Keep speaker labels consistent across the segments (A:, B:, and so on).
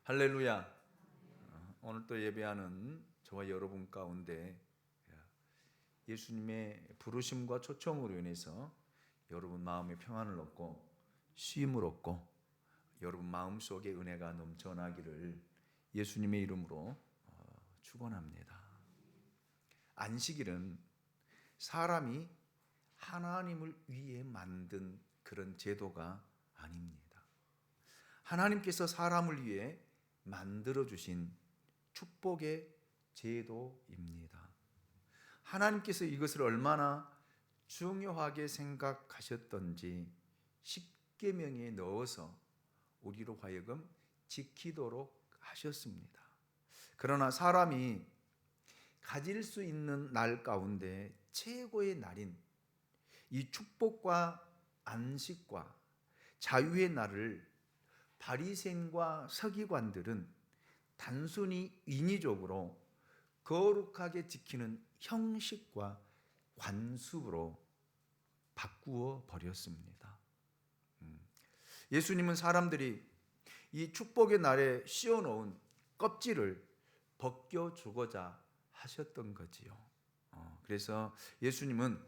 A: 할렐루야. 오늘 또 예배하는 저와 여러분 가운데 예수님의 부르심과 초청으로 인해서 여러분 마음에 평안을 얻고 쉼을 얻고 여러분 마음속에 은혜가 넘쳐나기를 예수님의 이름으로 축원합니다. 안식일은 사람이 하나님을 위해 만든 그런 제도가 아닙니다. 하나님께서 사람을 위해 만들어주신 축복의 제도입니다. 하나님께서 이것을 얼마나 중요하게 생각하셨던지 십계명에 넣어서 우리로 하여금 지키도록 하셨습니다. 그러나 사람이 가질 수 있는 날 가운데 최고의 날인 이 축복과 안식과 자유의 날을 바리새인과 서기관들은 단순히 인위적으로 거룩하게 지키는 형식과 관습으로 바꾸어 버렸습니다. 예수님은 사람들이 이 축복의 날에 씌워놓은 껍질을 벗겨주고자 하셨던 거지요. 그래서 예수님은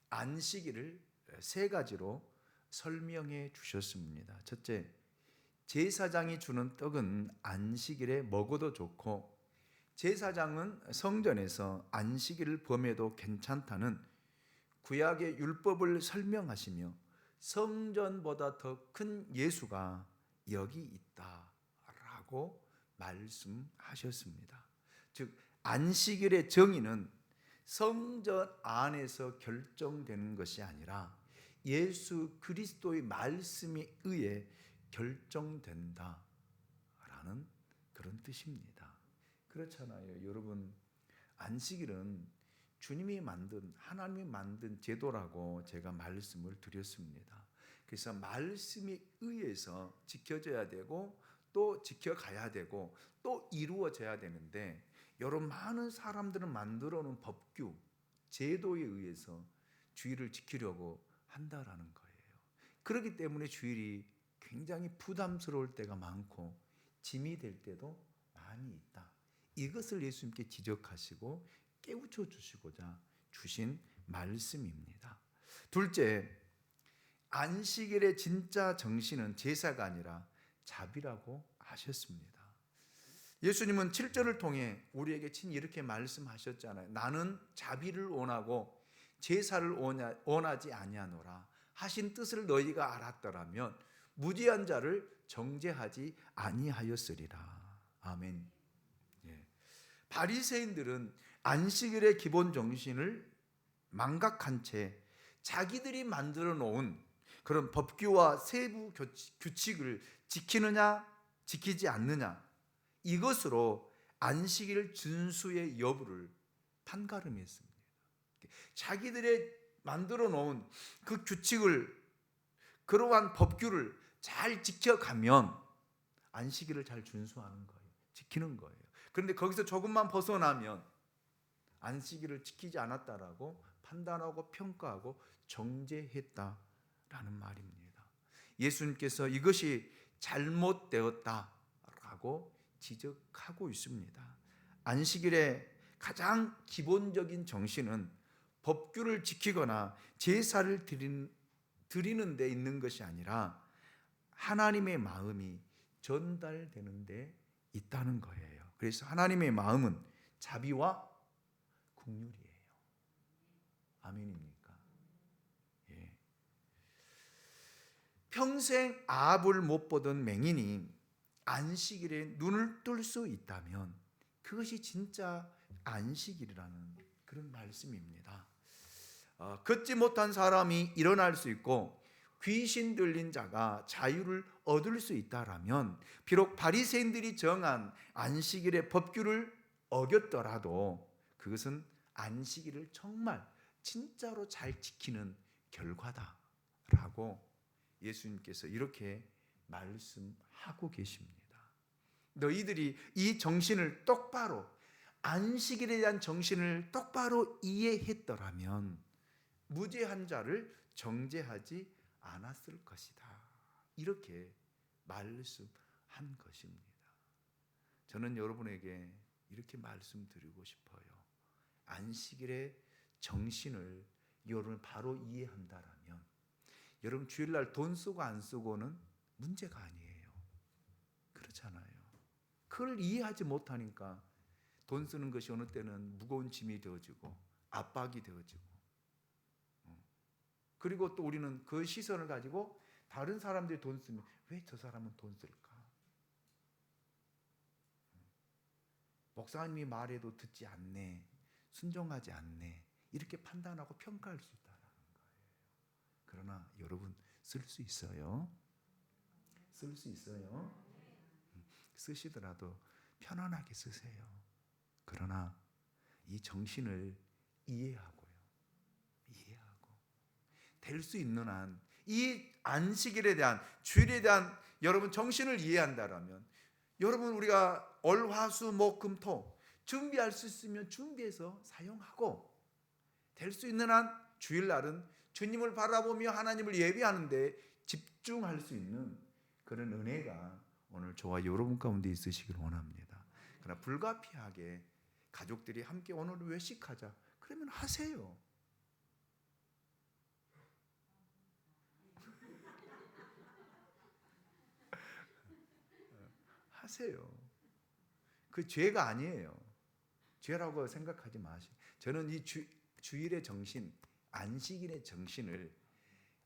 A: 안식일을 세 가지로 설명해 주셨습니다. 첫째, 제사장이 주는 떡은 안식일에 먹어도 좋고 제사장은 성전에서 안식일을 범해도 괜찮다는 구약의 율법을 설명하시며 성전보다 더 큰 예수가 여기 있다라고 말씀하셨습니다. 즉 안식일의 정의는 성전 안에서 결정되는 것이 아니라 예수 그리스도의 말씀에 의해 결정된다라는 그런 뜻입니다. 그렇잖아요. 여러분, 안식일은 주님이 만든, 하나님이 만든 제도라고 제가 말씀을 드렸습니다. 그래서 말씀에 의해서 지켜져야 되고 또 지켜가야 되고 또 이루어져야 되는데 여러분, 많은 사람들은 만들어 놓은 법규, 제도에 의해서 주일을 지키려고 한다라는 거예요. 그렇기 때문에 주일이 굉장히 부담스러울 때가 많고 짐이 될 때도 많이 있다. 이것을 예수님께 지적하시고 깨우쳐 주시고자 주신 말씀입니다. 둘째, 안식일의 진짜 정신은 제사가 아니라 자비라고 하셨습니다. 예수님은 7절을 통해 우리에게 친히 이렇게 말씀하셨잖아요. 나는 자비를 원하고 제사를 원하지 아니하노라 하신 뜻을 너희가 알았더라면 무죄한 자를 정죄하지 아니하였으리라. 아멘. 바리새인들은 안식일의 기본 정신을 망각한 채 자기들이 만들어 놓은 그런 법규와 세부 규칙을 지키느냐 지키지 않느냐 이것으로 안식일 준수의 여부를 판가름했습니다. 자기들의 만들어 놓은 그 규칙을, 그러한 법규를 잘 지켜가면 안식일을 잘 준수하는 거예요. 지키는 거예요. 그런데 거기서 조금만 벗어나면 안식일을 지키지 않았다라고 판단하고 평가하고 정죄했다라는 말입니다. 예수님께서 이것이 잘못되었다라고 지적하고 있습니다. 안식일의 가장 기본적인 정신은 법규를 지키거나 제사를 드리는 데 있는 것이 아니라 하나님의 마음이 전달되는 데 있다는 거예요. 그래서 하나님의 마음은 자비와 긍휼이에요. 아멘입니까? 예. 평생 아합을 못 보던 맹인이 안식일에 눈을 뜰 수 있다면 그것이 진짜 안식일이라는 그런 말씀입니다. 걷지 못한 사람이 일어날 수 있고 귀신 들린 자가 자유를 얻을 수 있다라면 비록 바리새인들이 정한 안식일의 법규를 어겼더라도 그것은 안식일을 정말 진짜로 잘 지키는 결과다라고 예수님께서 이렇게 말씀하고 계십니다. 너희들이 이 정신을 똑바로, 안식일에 대한 정신을 똑바로 이해했더라면 무죄한 자를 정죄하지 않았을 것이다. 이렇게 말씀한 것입니다. 저는 여러분에게 이렇게 말씀드리고 싶어요. 안식일의 정신을 여러분 바로 이해한다라면 여러분 주일날 돈 쓰고 안 쓰고는 문제가 아니에요. 그렇잖아요. 그걸 이해하지 못하니까 돈 쓰는 것이 어느 때는 무거운 짐이 되어지고 압박이 되어지고, 그리고 또 우리는 그 시선을 가지고 다른 사람들이 돈 쓰면 왜 저 사람은 돈 쓸까? 목사님이 말해도 듣지 않네, 순종하지 않네, 이렇게 판단하고 평가할 수 있다는 거예요. 그러나 여러분 쓸 수 있어요. 쓸 수 있어요. 쓰시더라도 편안하게 쓰세요. 그러나 이 정신을 이해하고요. 이해하고 될 수 있는 한 이 안식일에 대한, 주일에 대한 여러분 정신을 이해한다라면 여러분 우리가 월, 화, 수, 목, 금, 토 준비할 수 있으면 준비해서 사용하고, 될 수 있는 한 주일날은 주님을 바라보며 하나님을 예배하는데 집중할 수 있는 그런 은혜가 오늘 저와 여러분 가운데 있으시길 원합니다. 그러나 불가피하게 가족들이 함께 오늘 외식하자 그러면 하세요. 하세요. 그 죄가 아니에요. 죄라고 생각하지 마시고, 저는 이 주일의 정신, 안식일의 정신을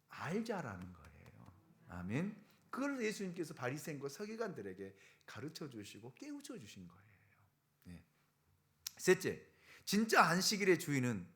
A: 알자라는 거예요. 아멘. 그걸 예수님께서 바리새인과 서기관들에게 가르쳐 주시고 깨우쳐 주신 거예요. 네. 셋째, 진짜 안식일의 주인은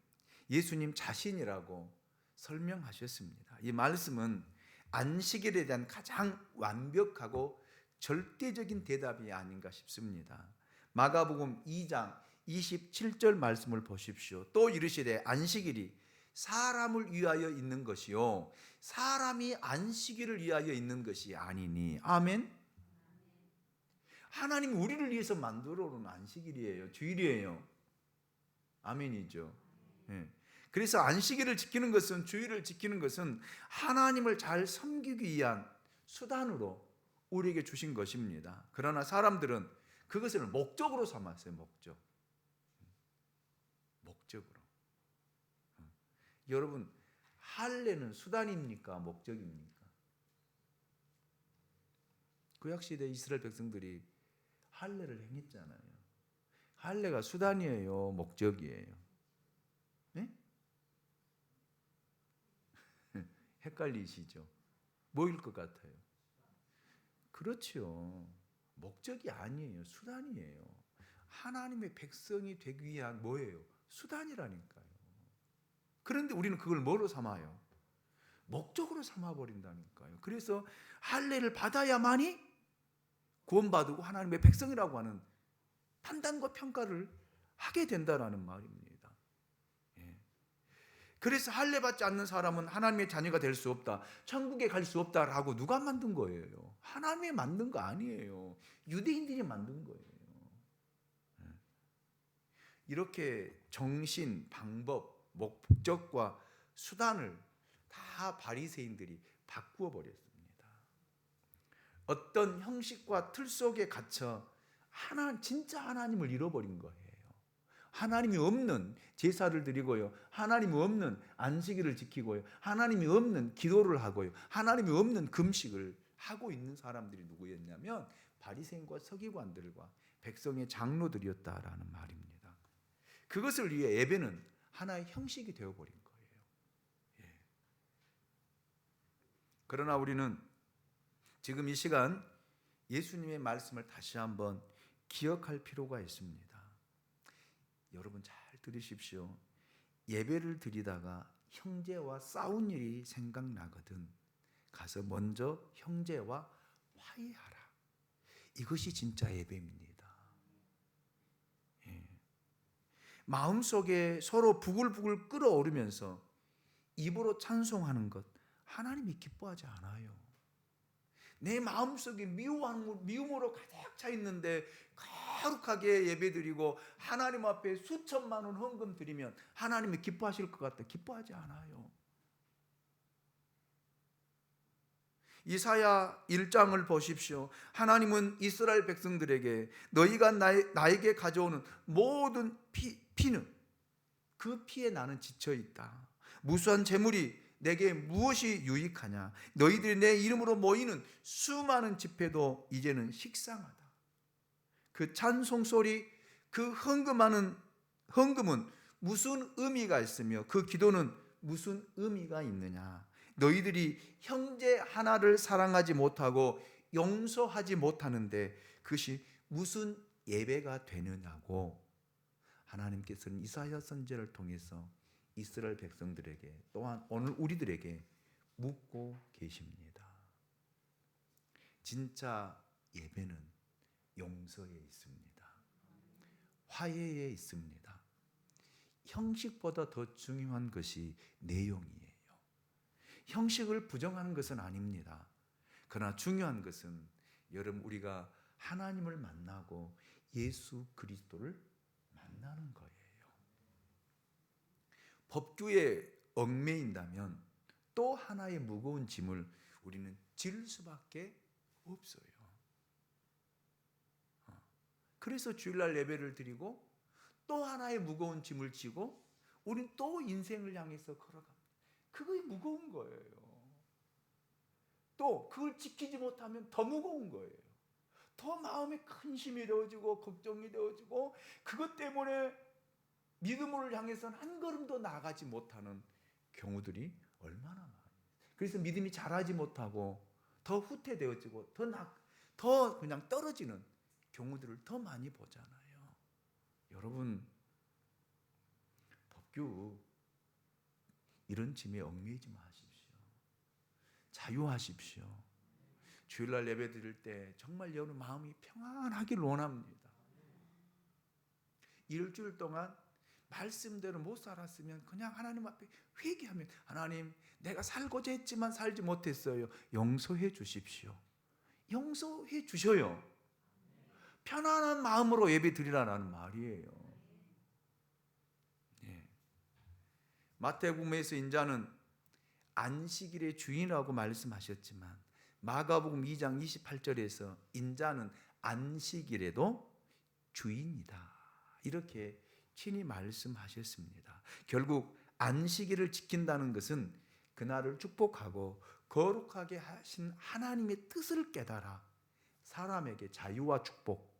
A: 예수님 자신이라고 설명하셨습니다. 이 말씀은 안식일에 대한 가장 완벽하고 절대적인 대답이 아닌가 싶습니다. 마가복음 2장 27절 말씀을 보십시오. 또 이르시되 안식일이 사람을 위하여 있는 것이요 사람이 안식일을 위하여 있는 것이 아니니. 아멘. 하나님이 우리를 위해서 만들어 놓은 안식일이에요. 주일이에요. 아멘이죠. 네. 그래서 안식일을 지키는 것은, 주일을 지키는 것은 하나님을 잘 섬기기 위한 수단으로 우리에게 주신 것입니다. 그러나 사람들은 그것을 목적으로 삼았어요. 목적으로. 여러분, 할례는 수단입니까? 목적입니까? 구약시대 이스라엘 백성들이 할례를 행했잖아요. 할례가 수단이에요? 목적이에요? 네? 헷갈리시죠? 뭐일 것 같아요? 그렇죠. 목적이 아니에요. 수단이에요. 하나님의 백성이 되기 위한 뭐예요? 수단이라니까요. 그런데 우리는 그걸 뭐로 삼아요? 목적으로 삼아버린다니까요. 그래서 할례를 받아야만이 구원받고 하나님의 백성이라고 하는 판단과 평가를 하게 된다라는 말입니다. 그래서 할례 받지 않는 사람은 하나님의 자녀가 될 수 없다, 천국에 갈 수 없다라고 누가 만든 거예요? 하나님이 만든 거 아니에요. 유대인들이 만든 거예요. 이렇게 정신, 방법, 목적과 수단을 다 바리새인들이 바꾸어 버렸습니다. 어떤 형식과 틀 속에 갇혀 진짜 하나님을 잃어버린 거예요. 하나님이 없는 제사를 드리고요, 하나님이 없는 안식일을 지키고요, 하나님이 없는 기도를 하고요, 하나님이 없는 금식을 하고 있는 사람들이 누구였냐면 바리새인과 서기관들과 백성의 장로들이었다라는 말입니다. 그것을 위해 예배는 하나의 형식이 되어버린 거예요. 그러나 우리는 지금 이 시간 예수님의 말씀을 다시 한번 기억할 필요가 있습니다. 여러분 잘 들으십시오. 예배를 드리다가 형제와 싸운 일이 생각나거든 가서 먼저 형제와 화해하라. 이것이 진짜 예배입니다. 마음속에 서로 부글부글 끓어오르면서 입으로 찬송하는 것 하나님이 기뻐하지 않아요. 내 마음속에 미움으로 가득 차 있는데 거룩하게 예배드리고 하나님 앞에 수천만 원 헌금 드리면 하나님이 기뻐하실 것 같다. 기뻐하지 않아요.
B: 이사야 1장을 보십시오. 하나님은 이스라엘 백성들에게 너희가 나에게 가져오는 모든 피는 그 피에 나는 지쳐 있다. 무수한 재물이 내게 무엇이 유익하냐. 너희들이 내 이름으로 모이는 수많은 집회도 이제는 식상하다. 그 찬송 소리, 그 헌금은 무슨 의미가 있으며 그 기도는 무슨 의미가 있느냐. 너희들이 형제 하나를 사랑하지 못하고 용서하지 못하는데 그것이 무슨 예배가 되느냐고 하나님께서는 이사야 선지자를 통해서 이스라엘 백성들에게 또한 오늘 우리들에게 묻고 계십니다. 진짜 예배는 용서에 있습니다. 화해에 있습니다. 형식보다 더 중요한 것이 내용이에요. 형식을 부정하는 것은 아닙니다. 그러나 중요한 것은 여러분 우리가 하나님을 만나고 예수 그리스도를 만나는 거예요. 법규에 얽매인다면 또 하나의 무거운 짐을 우리는 질 수밖에 없어요. 그래서 주일날 예배를 드리고 또 하나의 무거운 짐을 지고 우리는 또 인생을 향해서 걸어갑니다. 그게 무거운 거예요. 또 그걸 지키지 못하면 더 무거운 거예요. 더 마음에 큰 힘이 되어지고 걱정이 되어지고 그것 때문에 믿음을 향해서는 한 걸음도 나아가지 못하는 경우들이 얼마나 많아요. 그래서 믿음이 자라지 못하고 더 후퇴되어지고 더 그냥 떨어지는 경우들을 더 많이 보잖아요. 여러분, 법규 이런 짐에 얽매이지 마십시오. 자유하십시오. 주일날 예배 드릴 때 정말 여러분 마음이 평안하기를 원합니다. 일주일 동안 말씀대로 못 살았으면 그냥 하나님 앞에 회개하면 하나님 내가 살고자 했지만 살지 못했어요. 용서해 주십시오. 용서해 주셔요. 편안한 마음으로 예배 드리라는 말이에요. 예. 마태복음에서 인자는 안식일의 주인이라고 말씀하셨지만 마가복음 2장 28절에서 인자는 안식일에도 주인이다. 이렇게 친히 말씀하셨습니다. 결국 안식일을 지킨다는 것은 그날을 축복하고 거룩하게 하신 하나님의 뜻을 깨달아 사람에게 자유와 축복,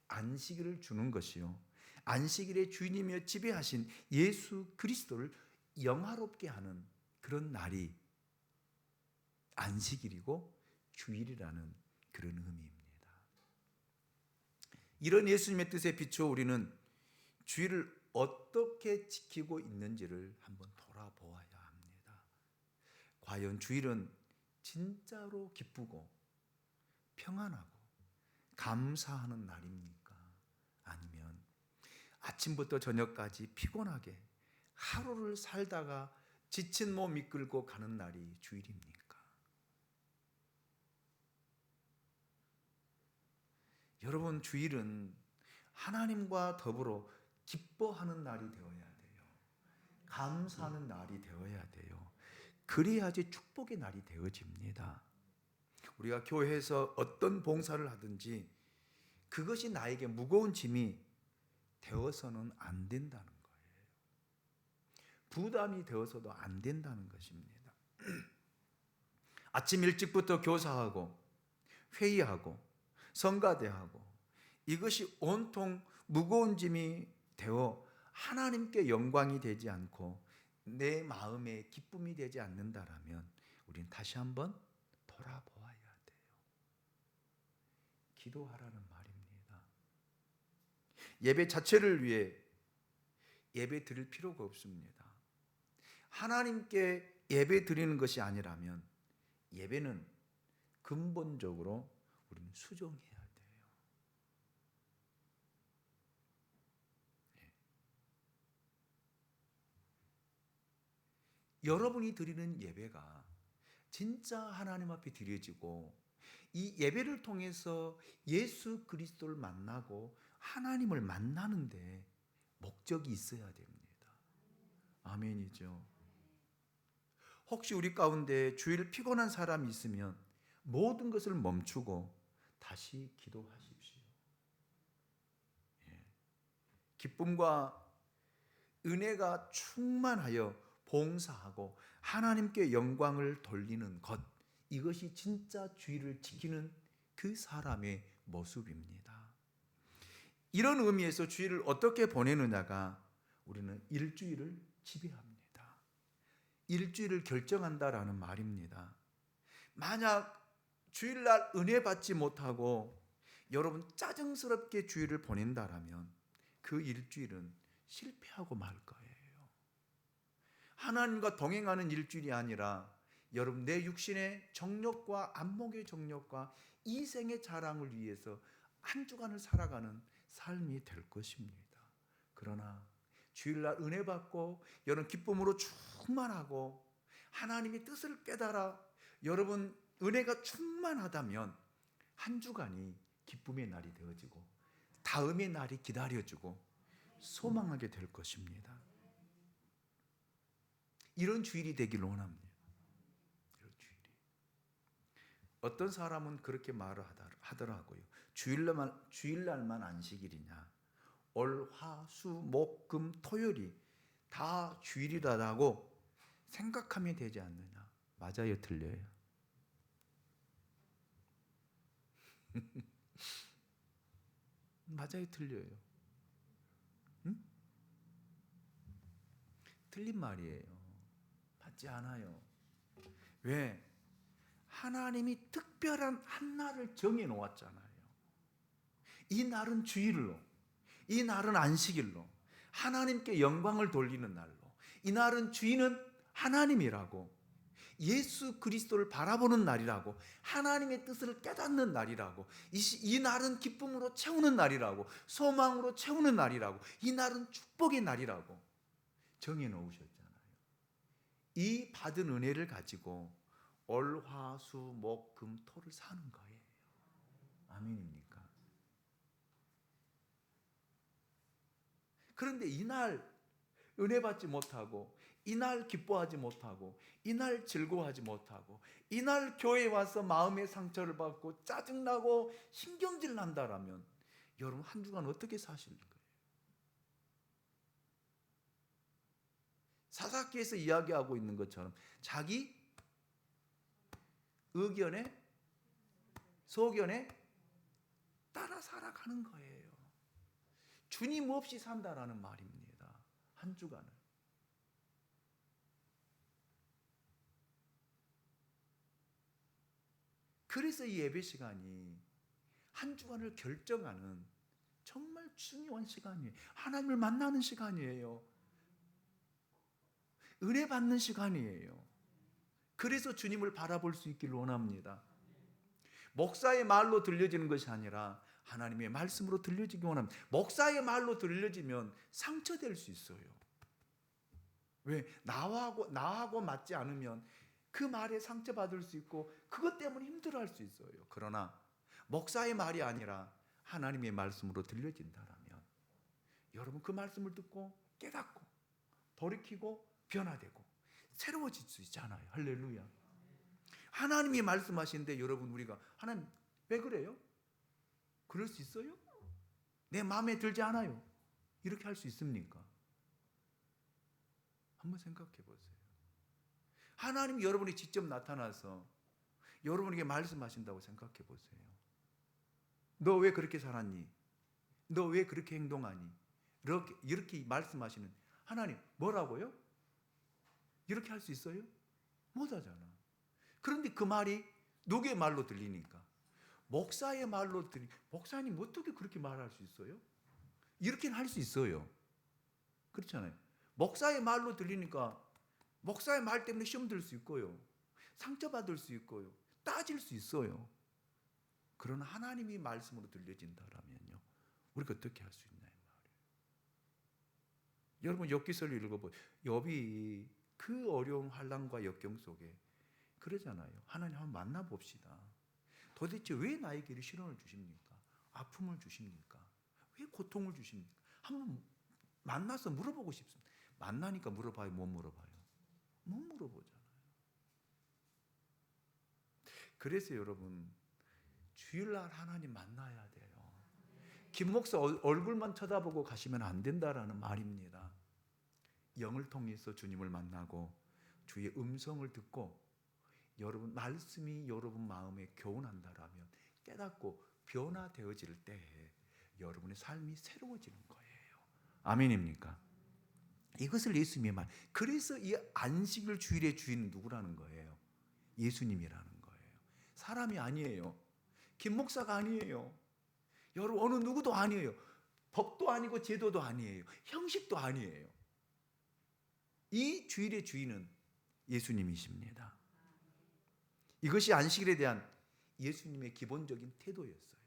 B: 안식일을 주는 것이요. 안식일의 주인이며 지배하신 예수 그리스도를 영화롭게 하는 그런 날이 안식일이고 주일이라는 그런 의미입니다. 이런 예수님의 뜻에 비추어 우리는 주일을 어떻게 지키고 있는지를 한번 돌아보아야 합니다. 과연 주일은 진짜로 기쁘고 평안하고 감사하는 날입니까? 아니면 아침부터 저녁까지 피곤하게 하루를 살다가 지친 몸 이끌고 가는 날이 주일입니까? 여러분, 주일은 하나님과 더불어 기뻐하는 날이 되어야 돼요. 감사하는 날이 되어야 돼요. 그래야지 축복의 날이 되어집니다. 우리가 교회에서 어떤 봉사를 하든지 그것이 나에게 무거운 짐이 되어서는 안 된다는 거예요. 부담이 되어서도 안 된다는 것입니다. 아침 일찍부터 교사하고 회의하고 성가대하고 이것이 온통 무거운 짐이 되어 하나님께 영광이 되지 않고 내 마음에 기쁨이 되지 않는다라면 우리는 다시 한번 돌아보아야 돼요. 기도하라는 말입니다. 예배 자체를 위해 예배 드릴 필요가 없습니다. 하나님께 예배 드리는 것이 아니라면 예배는 근본적으로 우리는 수정해야 돼요. 여러분이 드리는 예배가 진짜 하나님 앞에 드려지고 이 예배를 통해서 예수 그리스도를 만나고 하나님을 만나는데 목적이 있어야 됩니다. 아멘이죠. 혹시 우리 가운데 주일 피곤한 사람이 있으면 모든 것을 멈추고 다시 기도하십시오. 예. 기쁨과 은혜가 충만하여 봉사하고 하나님께 영광을 돌리는 것, 이것이 진짜 주의를 지키는 그 사람의 모습입니다. 이런 의미에서 주일을 어떻게 보내느냐가 우리는 일주일을 지배합니다. 일주일을 결정한다라는 말입니다. 만약 주일날 은혜 받지 못하고 여러분 짜증스럽게 주일을 보낸다라면 그 일주일은 실패하고 말 거예요. 하나님과 동행하는 일주일이 아니라 여러분 내 육신의 정욕과 안목의 정욕과 이생의 자랑을 위해서 한 주간을 살아가는 삶이 될 것입니다. 그러나 주일날 은혜 받고 여러분 기쁨으로 충만하고 하나님의 뜻을 깨달아 여러분 은혜가 충만하다면 한 주간이 기쁨의 날이 되어지고 다음의 날이 기다려지고 소망하게 될 것입니다. 이런 주일이 되길 원합니다. 이런 주일이. 어떤 사람은 그렇게 말을 하더라고요. 주일날만 안식일이냐? 월, 화, 수, 목, 금, 토요일이 다 주일이라고 생각하면 되지 않느냐? 맞아요, 틀려요? 맞아요, 틀려요? 응? 틀린 말이에요. 맞지 않아요. 왜? 하나님이 특별한 한 날을 정해 놓았잖아요. 이 날은 주일로, 이 날은 안식일로, 하나님께 영광을 돌리는 날로, 이 날은 주인은 하나님이라고, 예수 그리스도를 바라보는 날이라고, 하나님의 뜻을 깨닫는 날이라고, 이 날은 기쁨으로 채우는 날이라고, 소망으로 채우는 날이라고, 이 날은 축복의 날이라고 정해 놓으셨잖아요. 이 받은 은혜를 가지고 월, 화, 수, 목, 금, 토를 사는 거예요. 아멘입니까? 그런데 이날 은혜 받지 못하고, 이날 기뻐하지 못하고, 이날 즐거워하지 못하고, 이날 교회에 와서 마음의 상처를 받고 짜증나고 신경질 난다라면 여러분 한 주간 어떻게 사실 거예요? 사사기에서 이야기하고 있는 것처럼 자기 의견에 소견에 따라 살아가는 거예요. 주님 없이 산다라는 말입니다. 한 주간을. 그래서 이 예배 시간이 한 주간을 결정하는 정말 중요한 시간이에요. 하나님을 만나는 시간이에요. 은혜 받는 시간이에요. 그래서 주님을 바라볼 수 있기를 원합니다. 목사의 말로 들려지는 것이 아니라 하나님의 말씀으로 들려지기 원합니다. 목사의 말로 들려지면 상처될 수 있어요. 왜? 나하고 맞지 않으면 그 말에 상처받을 수 있고 그것 때문에 힘들어할 수 있어요. 그러나 목사의 말이 아니라 하나님의 말씀으로 들려진다라면 여러분 그 말씀을 듣고 깨닫고 돌이키고 변화되고 새로워질 수 있잖아요. 할렐루야. 하나님이 말씀하시는데 여러분 우리가 하나님 왜 그래요? 그럴 수 있어요? 내 마음에 들지 않아요. 이렇게 할 수 있습니까? 한번 생각해 보세요. 하나님이 여러분이 직접 나타나서 여러분에게 말씀하신다고 생각해 보세요. 너 왜 그렇게 살았니? 너 왜 그렇게 행동하니? 이렇게 말씀하시는 하나님 뭐라고요? 이렇게 할 수 있어요? 못하잖아. 그런데 그 말이 누구의 말로 들리니까? 목사의 말로 목사님 어떻게 그렇게 말할 수 있어요? 이렇게는 할 수 있어요. 그렇잖아요. 목사의 말로 들리니까 목사의 말 때문에 시험 들 수 있고요. 상처받을 수 있고요. 따질 수 있어요. 그러나 하나님이 말씀으로 들려진다라면요. 우리가 어떻게 할 수 있나요? 여러분 욥기서를 읽어보세요. 욥이 그 어려운 환난과 역경 속에 그러잖아요. 하나님 한번 만나봅시다. 도대체 왜 나에게 시련을 주십니까? 아픔을 주십니까? 왜 고통을 주십니까? 한번 만나서 물어보고 싶습니다. 만나니까 물어봐요? 못 물어봐요? 못 물어보잖아요. 그래서 여러분 주일날 하나님 만나야 돼요. 김 목사 얼굴만 쳐다보고 가시면 안 된다라는 말입니다. 영을 통해서 주님을 만나고 주의 음성을 듣고 여러분 말씀이 여러분 마음에 교훈한다라면 깨닫고 변화되어질 때에 여러분의 삶이 새로워지는 거예요. 아멘입니까? 이것을 예수님이 말. 그래서 이 안식일 주일의 주인은 누구라는 거예요? 예수님이라는 거예요. 사람이 아니에요. 김 목사가 아니에요. 여러분 어느 누구도 아니에요. 법도 아니고 제도도 아니에요. 형식도 아니에요. 이 주일의 주인은 예수님이십니다. 이것이 안식일에 대한 예수님의 기본적인 태도였어요.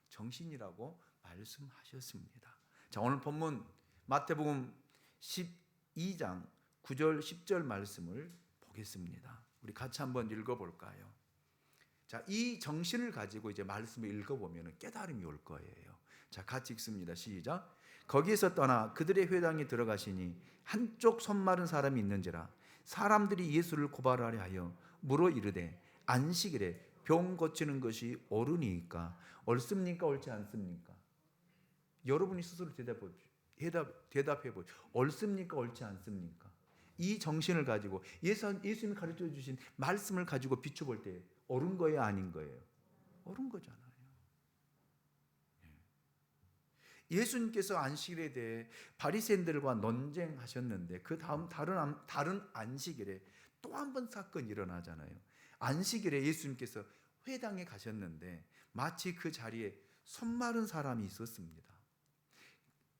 B: 정신이라고 말씀하셨습니다. 자, 오늘 본문 마태복음 12장 9절 10절 말씀을 보겠습니다. 우리 같이 한번 읽어볼까요? 자, 이 정신을 가지고 이제 말씀을 읽어보면 깨달음이 올 거예요. 자, 같이 읽습니다. 시작. 거기에서 떠나 그들의 회당에 들어가시니 한쪽 손 마른 사람이 있는지라 사람들이 예수를 고발하려 하여 물어 이르되 안식일에 병 고치는 것이 옳으니까 옳습니까 옳지 않습니까? 여러분이 스스로 대답해 보십시오. 옳습니까 옳지 않습니까? 이 정신을 가지고 예수님이 가르쳐 주신 말씀을 가지고 비춰볼 때 옳은 거예요 아닌 거예요? 옳은 거잖아요. 예수님께서 안식일에 대해 바리새인들과 논쟁하셨는데 그 다음 다른 안식일에 또 한 번 사건이 일어나잖아요. 안식일에 예수님께서 회당에 가셨는데 마치 그 자리에 손 마른 사람이 있었습니다.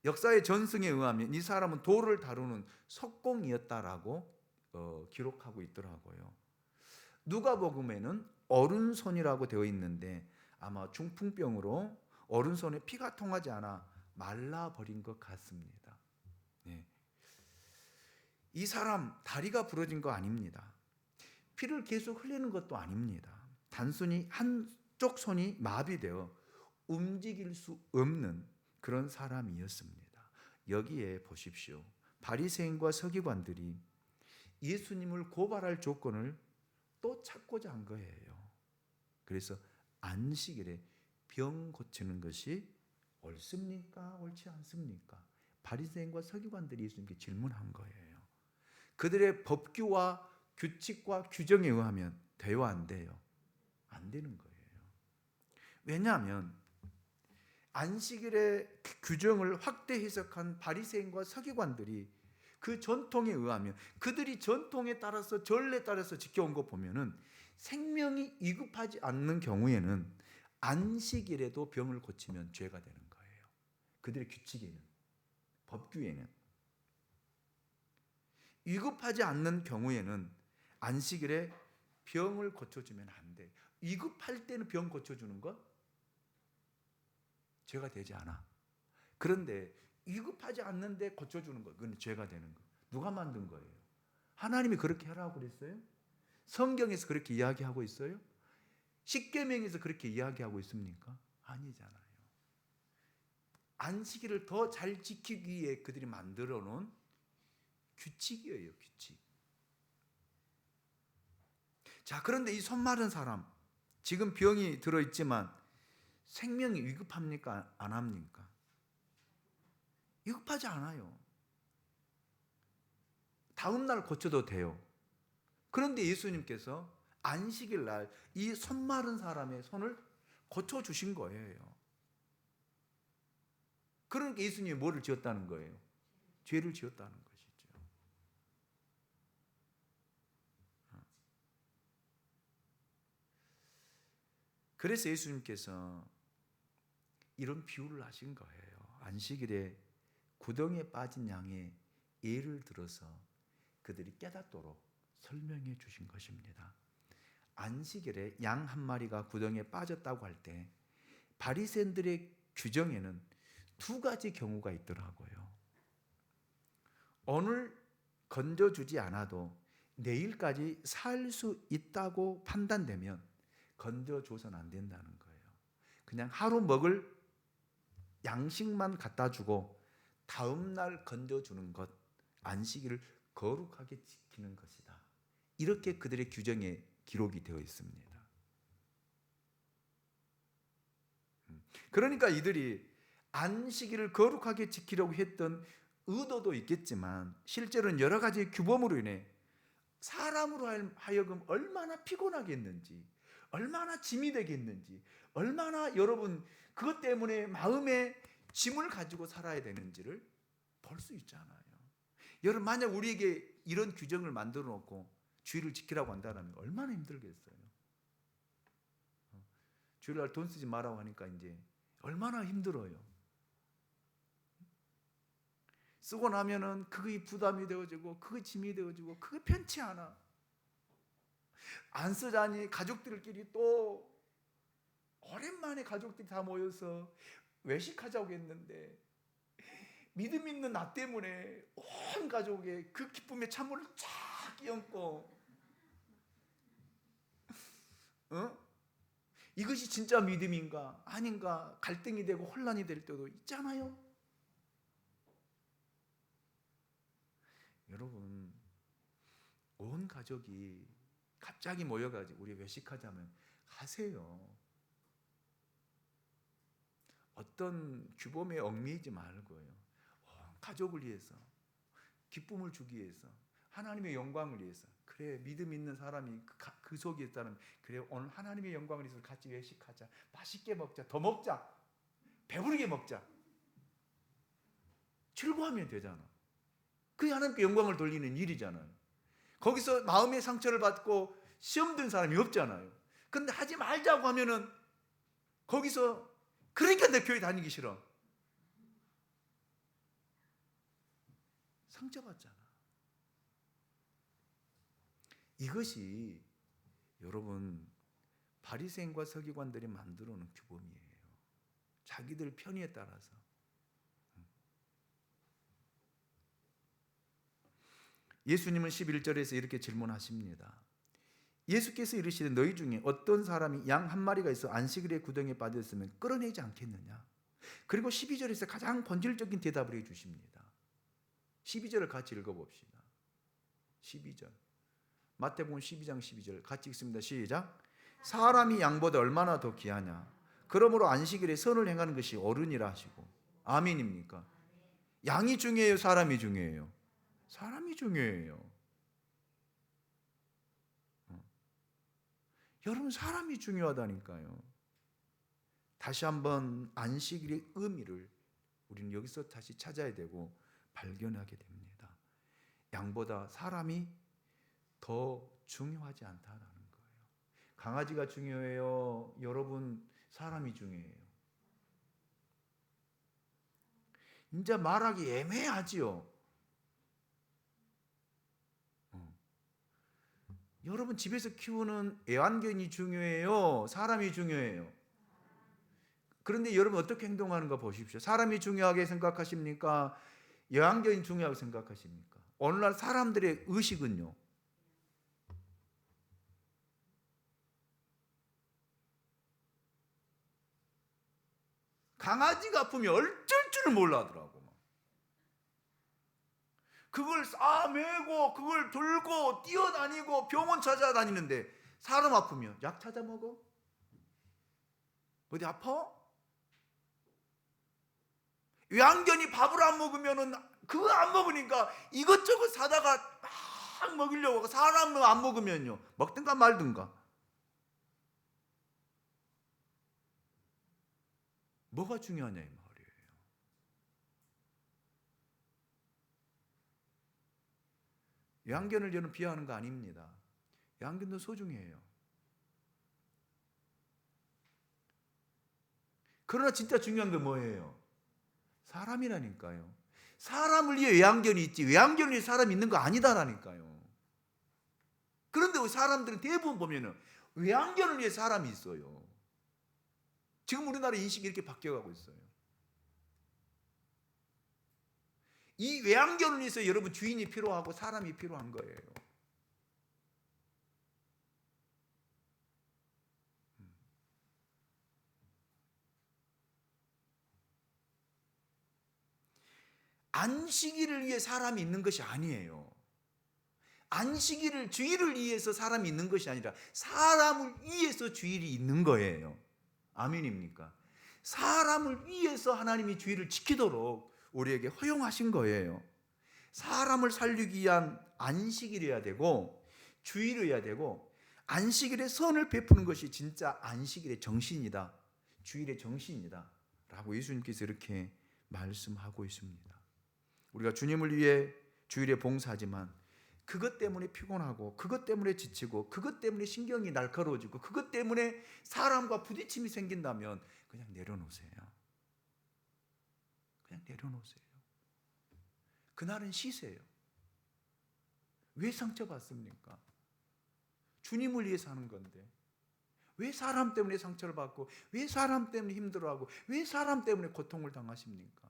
B: 역사의 전승에 의하면 이 사람은 돌을 다루는 석공이었다라고 기록하고 있더라고요. 누가복음에는 오른손이라고 되어 있는데 아마 중풍병으로 오른손에 피가 통하지 않아 말라버린 것 같습니다. 네. 이 사람 다리가 부러진 거 아닙니다. 피를 계속 흘리는 것도 아닙니다. 단순히 한쪽 손이 마비되어 움직일 수 없는 그런 사람이었습니다. 여기에 보십시오. 바리새인과 서기관들이 예수님을 고발할 조건을 또 찾고자 한 거예요. 그래서 안식일에 병 고치는 것이 옳습니까? 옳지 않습니까? 바리새인과 서기관들이 예수님께 질문한 거예요. 그들의 법규와 규칙과 규정에 의하면 돼요, 안 돼요? 안 되는 거예요. 왜냐하면 안식일의 규정을 확대 해석한 바리새인과 서기관들이 그 전통에 의하면 그들이 전통에 따라서 전례에 따라서 지켜온 거 보면은 생명이 위급하지 않는 경우에는 안식일에도 병을 고치면 죄가 되는 거예요. 그들의 규칙에는, 법규에는. 위급하지 않는 경우에는 안식일에 병을 고쳐주면 안 돼. 위급할 때는 병 고쳐주는 것 죄가 되지 않아. 그런데 위급하지 않는데 고쳐주는 것 그건 죄가 되는 거. 누가 만든 거예요? 하나님이 그렇게 하라고 그랬어요? 성경에서 그렇게 이야기하고 있어요? 십계명에서 그렇게 이야기하고 있습니까? 아니잖아요. 안식일을 더 잘 지키기 위해 그들이 만들어 놓은 규칙이에요, 규칙. 자, 그런데 이 손 마른 사람 지금 병이 들어있지만 생명이 위급합니까? 안 합니까? 위급하지 않아요. 다음 날 고쳐도 돼요. 그런데 예수님께서 안식일 날 이 손 마른 사람의 손을 고쳐주신 거예요. 그러니까 예수님이 뭐를 지었다는 거예요? 죄를 지었다는 것이죠. 그래서 예수님께서 이런 비유를 하신 거예요. 안식일에 구덩이에 빠진 양의 예를 들어서 그들이 깨닫도록 설명해 주신 것입니다. 안식일에 양 한 마리가 구덩이에 빠졌다고 할 때 바리새인들의 규정에는 두 가지 경우가 있더라고요. 오늘 건져주지 않아도 내일까지 살 수 있다고 판단되면 건져줘서는 안 된다는 거예요. 그냥 하루 먹을 양식만 갖다 주고 다음 날 건져주는 것, 안식일을 거룩하게 지키는 것이다. 이렇게 그들의 규정에 기록이 되어 있습니다. 그러니까 이들이 안식일을 거룩하게 지키려고 했던 의도도 있겠지만 실제로는 여러 가지 규범으로 인해 사람으로 하여금 얼마나 피곤하겠는지, 얼마나 짐이 되겠는지, 얼마나 여러분 그것 때문에 마음에 짐을 가지고 살아야 되는지를 볼 수 있잖아요. 여러분 만약 우리에게 이런 규정을 만들어 놓고 주일을 지키라고 한다면 얼마나 힘들겠어요. 주일날 돈 쓰지 말라고 하니까 이제 얼마나 힘들어요. 쓰고 나면은 그게 부담이 되어지고 그게 짐이 되어지고 그게 편치 않아. 안 쓰자니 가족들끼리 또 오랜만에 가족들이 다 모여서 외식하자고 했는데 믿음 있는 나 때문에 온 가족의 그 기쁨의 찬물을 쫙 끼얹고 이것이 진짜 믿음인가 아닌가 갈등이 되고 혼란이 될 때도 있잖아요. 여러분 온 가족이 갑자기 모여가지고 우리 외식하자면 하세요. 어떤 규범에 얽매이지 말고요. 가족을 위해서, 기쁨을 주기 위해서, 하나님의 영광을 위해서. 그래 믿음 있는 사람이 그 속에 있다면 그래 오늘 하나님의 영광을 위해서 같이 외식하자. 맛있게 먹자. 더 먹자. 배부르게 먹자. 즐거워하면 되잖아. 그게 하나님께 영광을 돌리는 일이잖아요. 거기서 마음의 상처를 받고 시험 든 사람이 없잖아요. 근데 하지 말자고 하면은 거기서 그러니까 내 교회 다니기 싫어. 상처받잖아. 이것이 여러분 바리새인과 서기관들이 만들어 놓은 규범이에요. 자기들 편의에 따라서. 예수님은 11절에서 이렇게 질문하십니다. 예수께서 이르시되 너희 중에 어떤 사람이 양 한 마리가 있어 안식일에 구덩이에 빠졌으면 끌어내지 않겠느냐. 그리고 12절에서 가장 본질적인 대답을 해 주십니다. 12절을 같이 읽어봅시다. 12절 마태복음 12장 12절 같이 읽습니다. 시작. 사람이 양보다 얼마나 더 귀하냐. 그러므로 안식일에 선을 행하는 것이 옳으니라 하시고. 아멘입니까? 양이 중요해요? 사람이 중요해요? 사람이 중요해요. 여러분 사람이 중요하다니까요. 다시 한번 안식일의 의미를 우리는 여기서 다시 찾아야 되고 발견하게 됩니다. 양보다 사람이 더 중요하지 않다는 거예요. 강아지가 중요해요? 여러분 사람이 중요해요? 이제 말하기 애매하지요. 여러분 집에서 키우는 애완견이 중요해요? 사람이 중요해요? 그런데 여러분 어떻게 행동하는가 보십시오. 사람이 중요하게 생각하십니까? 애완견이 중요하게 생각하십니까? 오늘날 사람들의 의식은요. 강아지가 아프면 어쩔 줄을 몰라 하더라고. 그걸 싸매고 그걸 들고 뛰어다니고 병원 찾아다니는데 사람 아프면 약 찾아 먹어? 어디 아파? 외양견이 밥을 안 먹으면은 그거 안 먹으니까 이것저것 사다가 막 먹이려고 하고 사람은 안 먹으면요 먹든가 말든가. 뭐가 중요하냐 이 말이에요. 외양견을 저는 비하하는 거 아닙니다. 외양견도 소중해요. 그러나 진짜 중요한 게 뭐예요? 사람이라니까요. 사람을 위해 외양견이 있지 외양견을 위해 사람이 있는 거 아니다라니까요. 그런데 사람들은 대부분 보면은 외양견을 위해 사람이 있어요. 지금 우리나라 인식이 이렇게 바뀌어가고 있어요. 이 외양견을 위해서 여러분 주인이 필요하고 사람이 필요한 거예요. 안식일을 위해 사람이 있는 것이 아니에요. 안식일을 주일을 위해서 사람이 있는 것이 아니라 사람을 위해서 주일이 있는 거예요. 아멘입니까? 사람을 위해서 하나님이 주의를 지키도록 우리에게 허용하신 거예요. 사람을 살리기 위한 안식일이어야 되고 주일이어야 되고, 안식일에 선을 베푸는 것이 진짜 안식일의 정신이다, 주일의 정신이다 라고 예수님께서 이렇게 말씀하고 있습니다. 우리가 주님을 위해 주일에 봉사하지만 그것 때문에 피곤하고, 그것 때문에 지치고, 그것 때문에 신경이 날카로워지고, 그것 때문에 사람과 부딪힘이 생긴다면 그냥 내려놓으세요. 그냥 내려놓으세요. 그날은 쉬세요. 왜 상처받습니까? 주님을 위해서 하는 건데 왜 사람 때문에 상처를 받고, 왜 사람 때문에 힘들어하고, 왜 사람 때문에 고통을 당하십니까?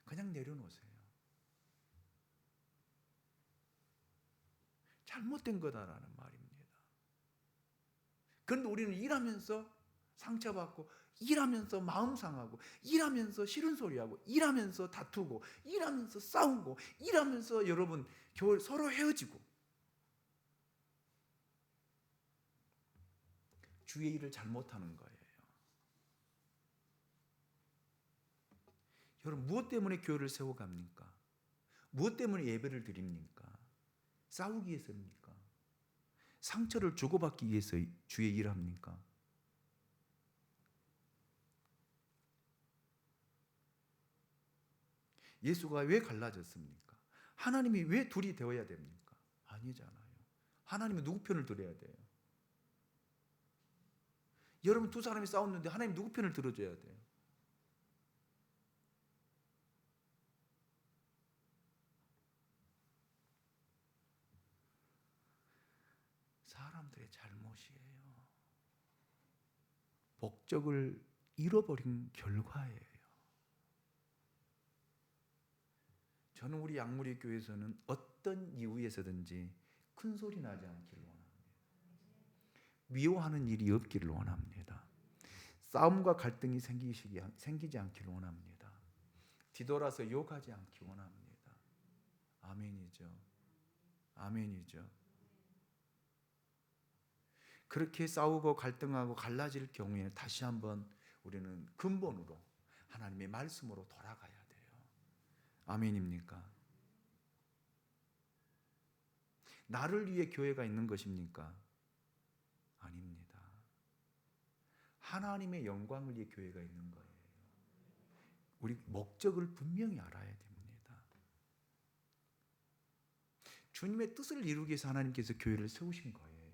B: 그냥 내려놓으세요. 잘못된 거다라는 말입니다. 그런데 우리는 일하면서 상처받고, 일하면서 마음 상하고, 일하면서 싫은 소리하고, 일하면서 다투고, 일하면서 싸우고, 일하면서 여러분 서로 헤어지고, 주의 일을 잘못하는 거예요. 여러분, 무엇 때문에 교회를 세워갑니까? 무엇 때문에 예배를 드립니까? 싸우기 위해서입니까? 상처를 주고받기 위해서 주의 일을 합니까? 예수가 왜 갈라졌습니까? 하나님이 왜 둘이 되어야 됩니까? 아니잖아요. 하나님은 누구 편을 들어야 돼요? 여러분, 두 사람이 싸웠는데 하나님 누구 편을 들어줘야 돼요? 사람들의 잘못이에요. 목적을 잃어버린 결과예요. 저는 우리 양무리 교회에서는 어떤 이유에서든지 큰 소리 나지 않기를 원합니다. 미워하는 일이 없기를 원합니다. 싸움과 갈등이 생기지 않기를 원합니다. 뒤돌아서 욕하지 않기 원합니다. 아멘이죠. 아멘이죠. 그렇게 싸우고 갈등하고 갈라질 경우에 다시 한번 우리는 근본으로 하나님의 말씀으로 돌아가야 돼요. 아멘입니까? 나를 위해 교회가 있는 것입니까? 아닙니다. 하나님의 영광을 위해 교회가 있는 거예요. 우리 목적을 분명히 알아야 됩니다. 주님의 뜻을 이루기 위해서 하나님께서 교회를 세우신 거예요.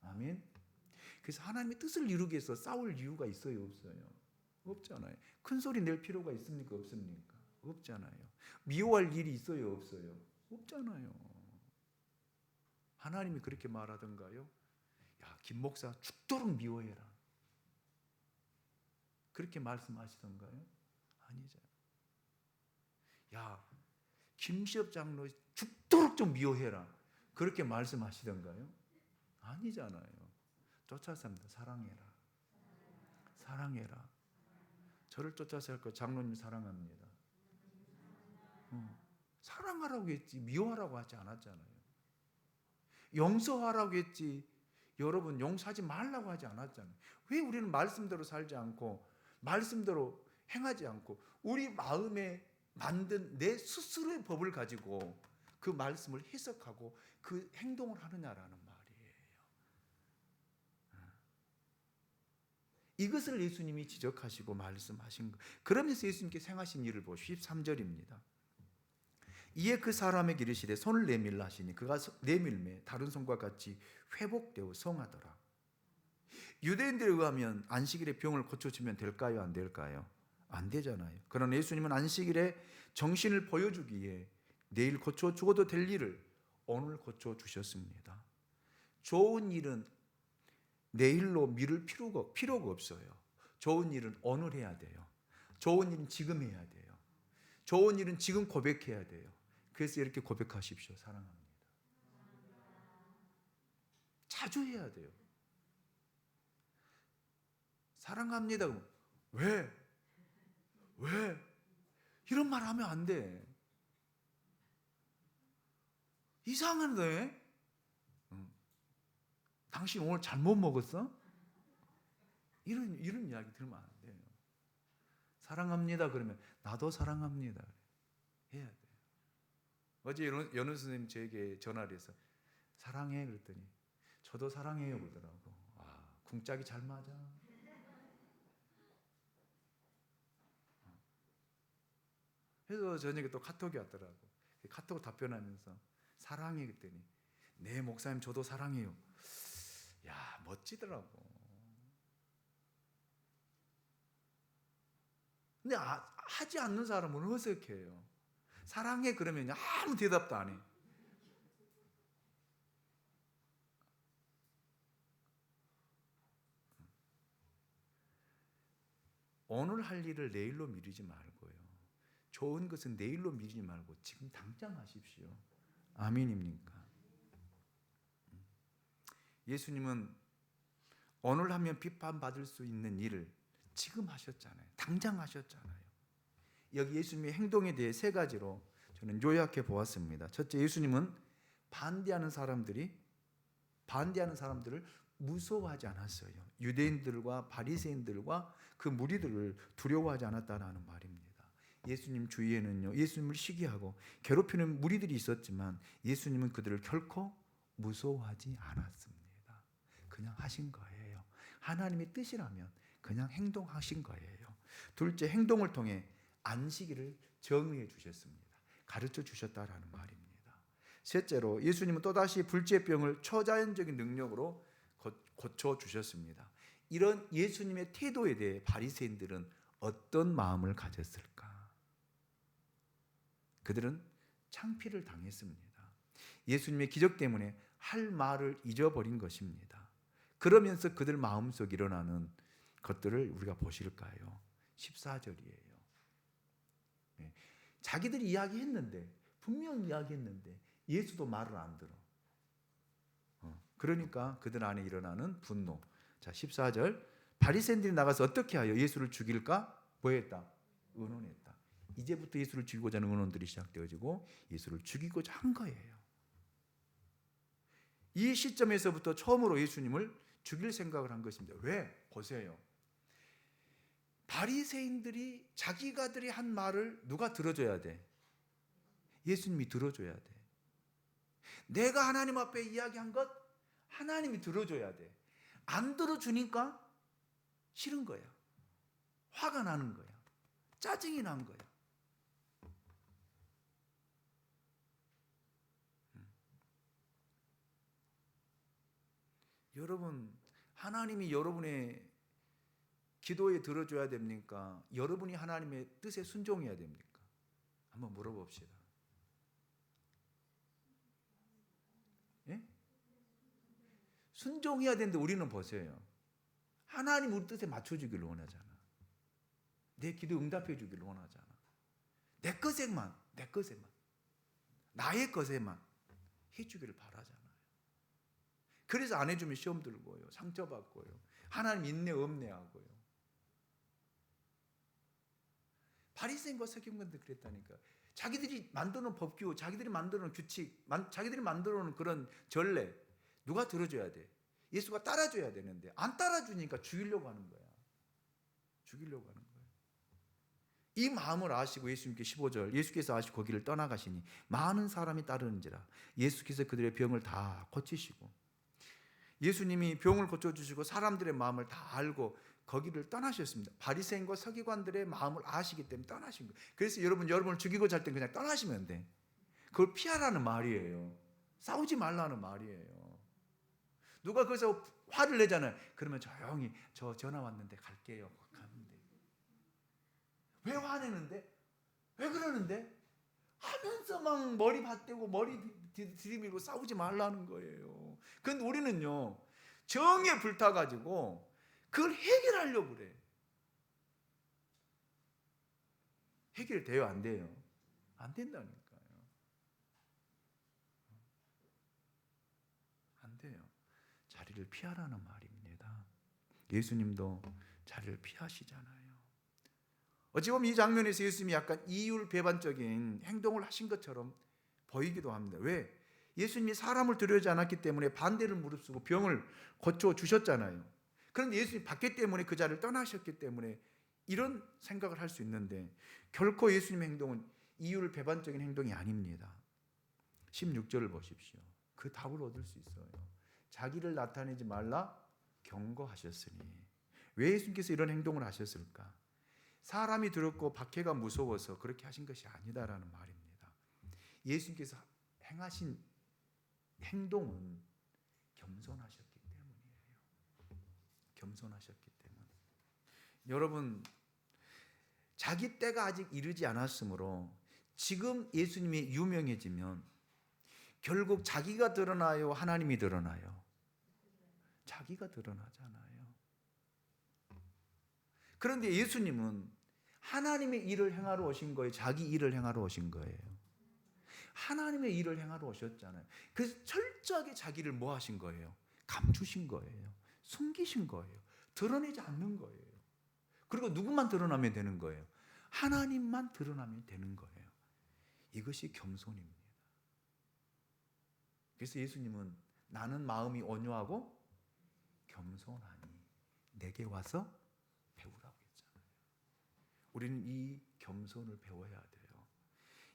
B: 아멘. 그래서 하나님의 뜻을 이루기 위해서 싸울 이유가 있어요, 없어요? 없잖아요. 큰 소리 낼 필요가 있습니까, 없습니까? 없잖아요. 미워할 일이 있어요, 없어요? 없잖아요. 하나님이 그렇게 말하던가요? 야, 김 목사 죽도록 미워해라, 그렇게 말씀하시던가요? 아니잖아요. 야, 김시엽 장로 죽도록 좀 미워해라, 그렇게 말씀하시던가요? 아니잖아요. 쫓아서 합니다. 사랑해라. 사랑해라. 저를 쫓아서 할 거 장로님 사랑합니다. 사랑하라고 했지 미워하라고 하지 않았잖아요. 용서하라고 했지 여러분 용서하지 말라고 하지 않았잖아요. 왜 우리는 말씀대로 살지 않고 말씀대로 행하지 않고 우리 마음에 만든 내 스스로의 법을 가지고 그 말씀을 해석하고 그 행동을 하느냐라는 말이에요. 이것을 예수님이 지적하시고 말씀하신 거. 그러면서 예수님께서 행하신 일을 보시오. 13절입니다. 이에 그 사람에게 이르시되 손을 내밀라 하시니 그가 내밀매 다른 손과 같이 회복되어 성하더라. 유대인들에 의하면 안식일에 병을 고쳐주면 될까요? 안 될까요? 안 되잖아요. 그러나 예수님은 안식일에 정신을 보여주기 위해 내일 고쳐 죽어도 될 일을 오늘 고쳐 주셨습니다. 좋은 일은 내일로 미룰 필요가 없어요. 좋은 일은 오늘 해야 돼요. 좋은 일은 지금 해야 돼요. 좋은 일은 지금 고백해야 돼요. 그래서 이렇게 고백하십시오. 사랑합니다. 자주 해야 돼요. 사랑합니다. 왜? 이런 말 하면 안 돼. 이상한데? 당신 오늘 잘못 먹었어? 이런 이야기 들으면 안 돼요. 사랑합니다. 그러면 나도 사랑합니다. 해야 돼요. 어제 연우 선생님 저에게 전화를 해서 사랑해 그랬더니 저도 사랑해요 그러더라고. 아, 궁짝이 잘 맞아. 그래서 저녁에 또 카톡이 왔더라고. 카톡 답변하면서 사랑해 그랬더니 네 목사님 저도 사랑해요. 야, 멋지더라고. 근데 하지 않는 사람은 어색해요. 사랑해 그러면 아무 대답도 안 해. 오늘 할 일을 내일로 미루지 말고요. 좋은 것은 내일로 미루지 말고 지금 당장 하십시오. 아멘입니까? 예수님은 오늘 하면 비판받을 수 있는 일을 지금 하셨잖아요. 당장 하셨잖아요. 여기 예수님의 행동에 대해 세 가지로 저는 요약해 보았습니다. 첫째, 예수님은 반대하는 사람들을 무서워하지 않았어요. 유대인들과 바리새인들과 그 무리들을 두려워하지 않았다는 말입니다. 예수님 주위에는요, 예수님을 시기하고 괴롭히는 무리들이 있었지만 예수님은 그들을 결코 무서워하지 않았습니다. 그냥 하신 거예요. 하나님의 뜻이라면 그냥 행동하신 거예요. 둘째, 행동을 통해 안식일을 정의해 주셨습니다. 가르쳐 주셨다라는 말입니다. 셋째로 예수님은 또다시 불치병을 초자연적인 능력으로 고쳐 주셨습니다. 이런 예수님의 태도에 대해 바리새인들은 어떤 마음을 가졌을까? 그들은 창피를 당했습니다. 예수님의 기적 때문에 할 말을 잊어버린 것입니다. 그러면서 그들 마음속 일어나는 것들을 우리가 보실까요? 14절이에요. 자기들이 이야기했는데, 분명히 이야기했는데 예수도 말을 안 들어. 그러니까 그들 안에 일어나는 분노. 자, 14절. 바리새인들이 나가서 어떻게 하여 예수를 죽일까? 뭐 했다? 의논했다. 이제부터 예수를 죽이고자 하는 의논들이 시작되어지고 예수를 죽이고자 한 거예요. 이 시점에서부터 처음으로 예수님을 죽일 생각을 한 것입니다. 왜? 보세요. 바리새인들이 자기가들이 한 말을 누가 들어줘야 돼? 예수님이 들어줘야 돼. 내가 하나님 앞에 이야기한 것 하나님이 들어줘야 돼. 안 들어주니까 싫은 거야. 화가 나는 거야. 짜증이 난 거야. 여러분, 하나님이 여러분의 기도에 들어줘야 됩니까? 여러분이 하나님의 뜻에 순종해야 됩니까? 한번 물어봅시다. 예? 순종해야 되는데 우리는 보세요. 하나님 우리 뜻에 맞춰주기를 원하잖아. 내 기도 응답해 주기를 원하잖아. 내 것에만, 나의 것에만 해주기를 바라잖아요. 그래서 안 해주면 시험 들고요, 상처받고요, 하나님 있네 없네 하고요. 바리새인과 서기관들 그랬다니까. 자기들이 만드는 법규, 자기들이 만드는 규칙, 자기들이 만들어놓은 그런 전례 누가 들어줘야 돼? 예수가 따라줘야 되는데 안 따라주니까 죽이려고 하는 거야. 죽이려고 하는 거야. 이 마음을 아시고 예수님께 15절, 예수께서 아시고 거기를 떠나가시니 많은 사람이 따르는지라. 예수께서 그들의 병을 다 고치시고, 예수님이 병을 고쳐주시고 사람들의 마음을 다 알고 거기를 떠나셨습니다. 바리새인과 서기관들의 마음을 아시기 때문에 떠나신 거예요. 그래서 여러분을 죽이고자 할 때 그냥 떠나시면 돼. 그걸 피하라는 말이에요. 싸우지 말라는 말이에요. 누가 거기서 화를 내잖아요. 그러면 조용히 저 전화 왔는데 갈게요. 가면 돼. 왜 화내는데? 왜 그러는데? 하면서 막 머리 받대고 머리 들이밀고 싸우지 말라는 거예요. 근데 우리는요, 정에 불타가지고 그걸 해결하려고 그래. 해결돼요? 안 돼요? 안 된다니까요. 안 돼요. 자리를 피하라는 말입니다. 예수님도 자리를 피하시잖아요. 어찌 보면 이 장면에서 예수님이 약간 이율배반적인 행동을 하신 것처럼 보이기도 합니다. 왜? 예수님이 사람을 두려워하지 않았기 때문에 반대를 무릅쓰고 병을 고쳐 주셨잖아요. 그런데 예수님이 받기 때문에 그 자리를 떠나셨기 때문에 이런 생각을 할 수 있는데 결코 예수님의 행동은 이유를 배반적인 행동이 아닙니다. 16절을 보십시오. 그 답을 얻을 수 있어요. 자기를 나타내지 말라 경고하셨으니. 왜 예수님께서 이런 행동을 하셨을까? 사람이 두렵고 박해가 무서워서 그렇게 하신 것이 아니다라는 말입니다. 예수님께서 행하신 행동은 겸손하셨기 때문이에요. 겸손하셨기 때문에. 여러분, 자기 때가 아직 이르지 않았으므로 지금 예수님이 유명해지면 결국 자기가 드러나요, 하나님이 드러나요? 자기가 드러나잖아요. 그런데 예수님은 하나님의 일을 행하러 오신 거예요? 자기 일을 행하러 오신 거예요? 하나님의 일을 행하러 오셨잖아요. 그래서 철저하게 자기를 뭐 하신 거예요? 감추신 거예요. 숨기신 거예요. 드러내지 않는 거예요. 그리고 누구만 드러나면 되는 거예요? 하나님만 드러나면 되는 거예요. 이것이 겸손입니다. 그래서 예수님은 나는 마음이 온유하고 겸손하니 내게 와서 배우라고 했잖아요. 우리는 이 겸손을 배워야 돼요.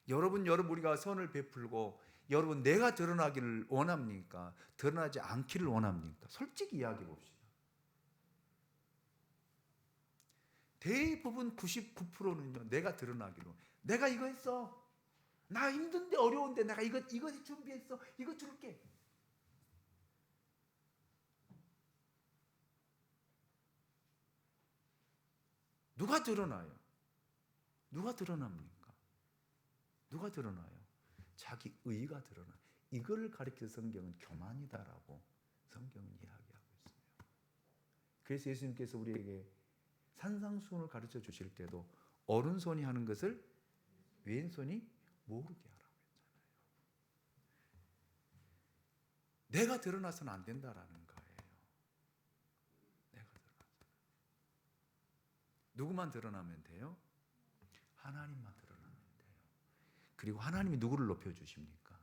B: 여러분 우리가 선을 베풀고 여러분 내가 드러나기를 원합니까? 드러나지 않기를 원합니까? 솔직히 이야기해 봅시다. 대부분 99%는요 내가 드러나기로, 내가 이거 했어, 나 힘든데 어려운데 내가 이거 준비했어, 이거 줄게. 누가 드러나요? 누가 드러납니까? 누가 드러나요? 자기 의가 드러나요. 이걸 가리켜 성경은 교만이다라고 성경은 이야기하고 있습니다. 그래서 예수님께서 우리에게 산상수훈을 가르쳐 주실 때도 오른손이 하는 것을 왼손이 모르게 하라고 했잖아요. 내가 드러나서는 안 된다라는 거예요. 내가 드러나서. 누구만 드러나면 돼요? 하나님만 드러나면 돼요. 그리고 하나님이 누구를 높여주십니까?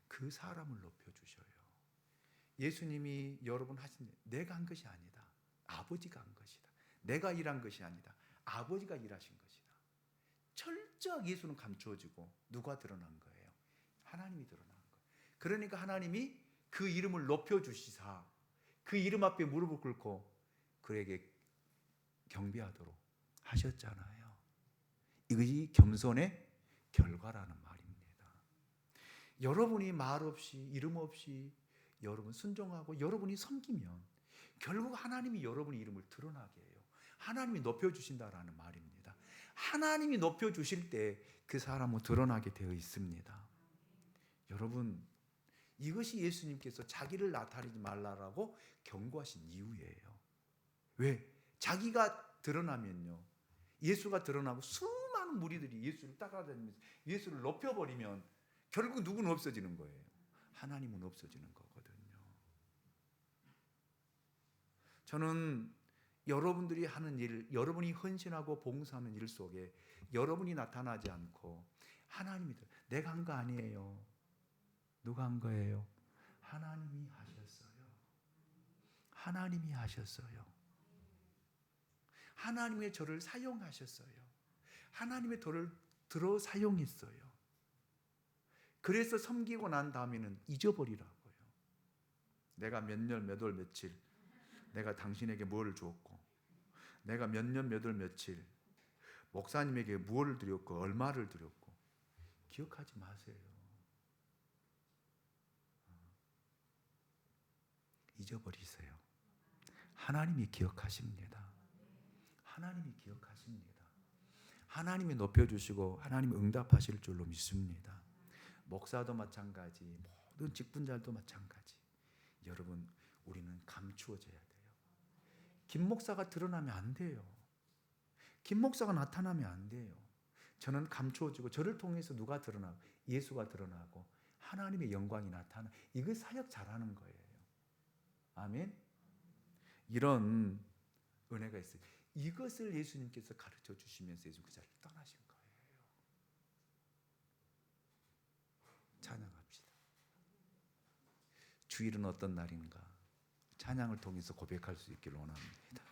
B: 그 사람을 높여주셔요. 예수님이 여러분 하신, 내가 한 것이 아니다, 아버지가 한 것이다. 내가 일한 것이 아니다, 아버지가 일하신 것이다. 철저하게 예수는 감추어지고 누가 드러난 거예요? 하나님이 드러난 거예요. 그러니까 하나님이 그 이름을 높여주시사 그 이름 앞에 무릎을 꿇고 그에게 경배하도록 하셨잖아요. 이것이 겸손의 결과라는 말입니다. 여러분이 말 없이 이름 없이 여러분 순종하고 여러분이 섬기면 결국 하나님이 여러분의 이름을 드러나게 해요. 하나님이 높여주신다라는 말입니다. 하나님이 높여주실 때 그 사람은 드러나게 되어 있습니다. 여러분, 이것이 예수님께서 자기를 나타내지 말라라고 경고하신 이유예요. 왜? 자기가 드러나면요, 예수가 드러나고 수많은 무리들이 예수를 따라다니면서 예수를 높여버리면 결국 누구는 없어지는 거예요? 하나님은 없어지는 거거든요. 저는 여러분들이 하는 일, 여러분이 헌신하고 봉사하는 일 속에 여러분이 나타나지 않고 하나님이, 내가 한 거 아니에요. 누가 한 거예요? 하나님이 하셨어요. 하나님이 하셨어요. 하나님의 저를 사용하셨어요. 하나님의 저를 들어 사용했어요. 그래서 섬기고 난 다음에는 잊어버리라고요. 내가 몇 년, 몇 월, 며칠 내가 당신에게 무엇을 주었고, 내가 몇 년, 몇 월, 며칠 목사님에게 무엇을 드렸고, 얼마를 드렸고, 기억하지 마세요. 잊어버리세요. 하나님이 기억하십니다. 하나님이 기억하십니다. 하나님이 높여주시고 하나님이 응답하실 줄로 믿습니다. 목사도 마찬가지, 모든 직분자들도 마찬가지. 여러분, 우리는 감추어져야 돼요. 김 목사가 드러나면 안 돼요. 김 목사가 나타나면 안 돼요. 저는 감추어지고 저를 통해서 누가 드러나고 예수가 드러나고 하나님의 영광이 나타나, 이거 사역 잘하는 거예요. 아멘. 이런 은혜가 있어요. 이것을 예수님께서 가르쳐 주시면서 예수 그 자리를 떠나신 거예요. 찬양합시다. 주일은 어떤 날인가? 찬양을 통해서 고백할 수 있기를 원합니다.